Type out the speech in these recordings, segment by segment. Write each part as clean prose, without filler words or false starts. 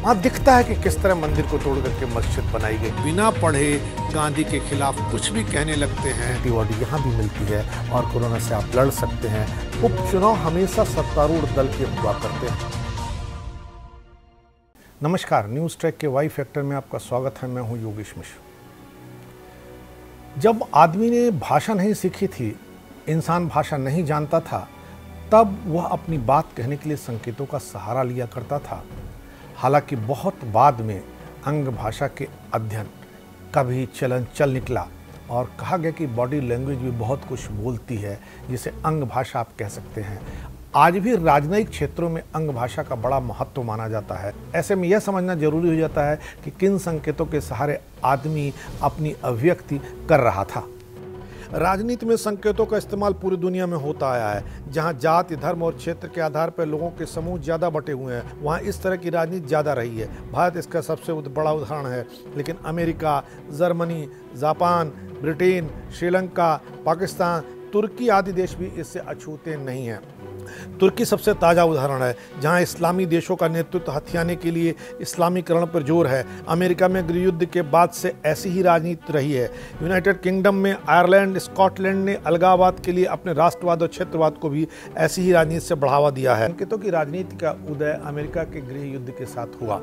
वहाँ दिखता है कि किस तरह मंदिर को तोड़ करके मस्जिद बनाई गई। बिना पढ़े गांधी के खिलाफ कुछ भी कहने लगते हैं। एंटीबॉडी यहाँ भी मिलती है और कोरोना से आप लड़ सकते हैं। उपचुनाव हमेशा सत्तारूढ़ दल के हुआ करते हैं। नमस्कार, न्यूज़ ट्रैक के वाई फैक्टर में आपका स्वागत है। मैं हूँ योगेश मिश्र। जब आदमी ने भाषा नहीं सीखी थी, इंसान भाषा नहीं जानता था, तब वह अपनी बात कहने के लिए संकेतों का सहारा लिया करता था। हालांकि बहुत बाद में अंग भाषा के अध्ययन का भी चलन चल निकला और कहा गया कि बॉडी लैंग्वेज भी बहुत कुछ बोलती है, जिसे अंग भाषा आप कह सकते हैं। आज भी राजनयिक क्षेत्रों में अंग भाषा का बड़ा महत्व माना जाता है। ऐसे में यह समझना जरूरी हो जाता है कि किन संकेतों के सहारे आदमी अपनी अभिव्यक्ति कर रहा था। राजनीति में संकेतों का इस्तेमाल पूरी दुनिया में होता आया है। जहां जाति, धर्म और क्षेत्र के आधार पर लोगों के समूह ज़्यादा बटे हुए हैं, वहां इस तरह की राजनीति ज़्यादा रही है। भारत इसका सबसे बड़ा उदाहरण है, लेकिन America, Germany, Japan, Britain, Sri Lanka, Pakistan, तुर्की आदि देश भी इससे अछूते नहीं हैं। तुर्की सबसे ताज़ा उदाहरण है, जहां इस्लामी देशों का नेतृत्व हथियाने के लिए इस्लामीकरण पर जोर है। अमेरिका में गृह युद्ध के बाद से ऐसी ही राजनीति रही है। यूनाइटेड किंगडम में आयरलैंड, स्कॉटलैंड ने अलगाववाद के लिए अपने राष्ट्रवाद और क्षेत्रवाद को भी ऐसी ही राजनीति से बढ़ावा दिया है। संकेतों की राजनीति का उदय अमेरिका के गृह युद्ध के साथ हुआ।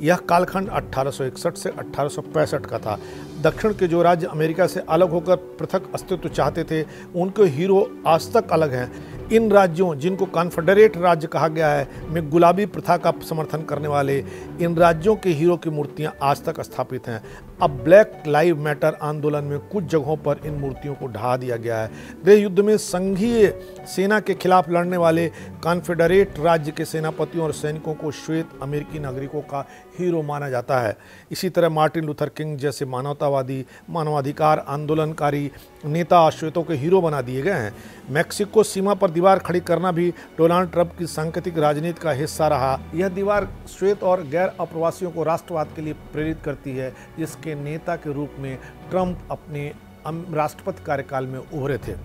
यह कालखंड 1861 से 1865 का था। दक्षिण के जो राज्य अमेरिका से अलग होकर पृथक अस्तित्व चाहते थे, उनके हीरो आज तक अलग हैं। इन राज्यों, जिनको कॉन्फेडरेट राज्य कहा गया है, में गुलाबी प्रथा का समर्थन करने वाले इन राज्यों के हीरो की मूर्तियां आज तक स्थापित हैं। अब ब्लैक लाइव मैटर आंदोलन में कुछ जगहों पर इन मूर्तियों को ढहा दिया गया है। गृह युद्ध में संघीय सेना के खिलाफ लड़ने वाले कॉन्फेडरेट राज्य के सेनापतियों और सैनिकों को श्वेत अमेरिकी नागरिकों का हीरो माना जाता है। इसी तरह मार्टिन लूथर किंग जैसे मानवतावादी, मानवाधिकार आंदोलनकारी नेता श्वेतों के हीरो बना दिए गए हैं। मैक्सिको सीमा पर दीवार खड़ी करना भी डोनाल्ड ट्रंप की सांकेतिक राजनीति का हिस्सा रहा। यह दीवार श्वेत और गैर अप्रवासियों को राष्ट्रवाद के लिए प्रेरित करती है, जिसके नेता के रूप में ट्रंप अपने राष्ट्रपति कार्यकाल में उभरे थे।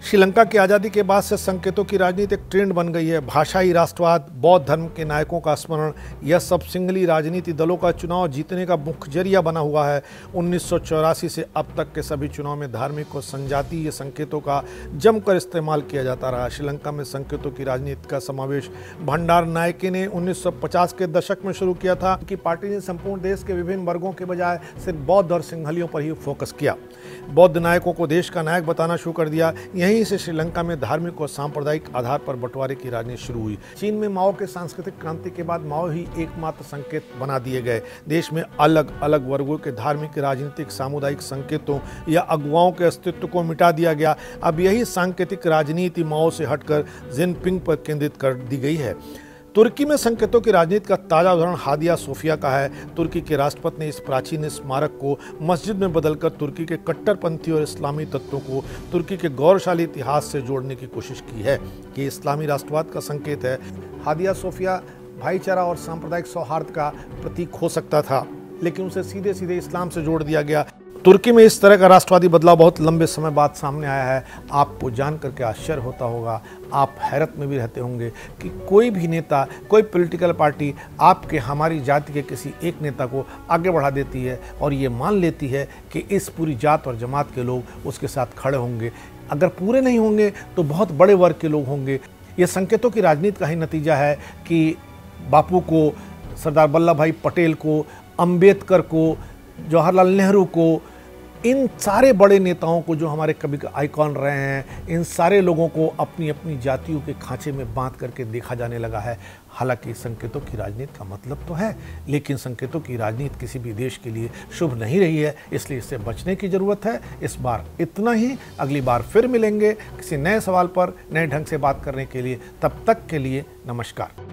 श्रीलंका की आज़ादी के बाद से संकेतों की राजनीति एक ट्रेंड बन गई है। भाषाई राष्ट्रवाद, बौद्ध धर्म के नायकों का स्मरण, यह सब सिंगली राजनीति दलों का चुनाव जीतने का मुख्य जरिया बना हुआ है। 1984 से अब तक के सभी चुनाव में धार्मिक और संजातीय संकेतों का जमकर इस्तेमाल किया जाता रहा। श्रीलंका में संकेतों की राजनीति का समावेश भंडार नायके ने 1950 के दशक में शुरू किया था कि पार्टी ने संपूर्ण देश के विभिन्न वर्गों के बजाय सिर्फ बौद्ध और सिंहलियों पर ही फोकस किया। बौद्ध नायकों को देश का नायक बताना शुरू कर दिया। यहीं से श्रीलंका में धार्मिक और सांप्रदायिक आधार पर बंटवारे की राजनीति शुरू हुई। चीन में माओ के सांस्कृतिक क्रांति के बाद माओ ही एकमात्र संकेत बना दिए गए। देश में अलग अलग वर्गों के धार्मिक, राजनीतिक, सामुदायिक संकेतों या अगुवाओं के अस्तित्व को मिटा दिया गया। अब यही सांकेतिक राजनीति माओ से हटकर जिनपिंग पर केंद्रित कर दी गई है। तुर्की में संकेतों की राजनीति का ताज़ा उदाहरण हादिया सोफिया का है। तुर्की के राष्ट्रपति ने इस प्राचीन स्मारक को मस्जिद में बदलकर तुर्की के कट्टरपंथी और इस्लामी तत्वों को तुर्की के गौरवशाली इतिहास से जोड़ने की कोशिश की है कि इस्लामी राष्ट्रवाद का संकेत है। हादिया सोफिया भाईचारा और सांप्रदायिक सौहार्द का प्रतीक हो सकता था, लेकिन उसे सीधे सीधे इस्लाम से जोड़ दिया गया। तुर्की में इस तरह का राष्ट्रवादी बदलाव बहुत लंबे समय बाद सामने आया है। आपको जान करके आश्चर्य होता होगा, आप हैरत में भी रहते होंगे कि कोई भी नेता, कोई पॉलिटिकल पार्टी आपके, हमारी जाति के किसी एक नेता को आगे बढ़ा देती है और ये मान लेती है कि इस पूरी जात और जमात के लोग उसके साथ खड़े होंगे। अगर पूरे नहीं होंगे तो बहुत बड़े वर्ग के लोग होंगे। ये संकेतों की राजनीति का ही नतीजा है कि बापू को, सरदार वल्लभ भाई पटेल को, अम्बेडकर को, जवाहरलाल नेहरू को, इन सारे बड़े नेताओं को जो हमारे कभी आइकॉन रहे हैं, इन सारे लोगों को अपनी अपनी जातियों के खांचे में बांध करके देखा जाने लगा है। हालांकि संकेतों की राजनीति का मतलब तो है, लेकिन संकेतों की राजनीति किसी भी देश के लिए शुभ नहीं रही है, इसलिए इससे बचने की ज़रूरत है। इस बार इतना ही, अगली बार फिर मिलेंगे किसी नए सवाल पर नए ढंग से बात करने के लिए। तब तक के लिए नमस्कार।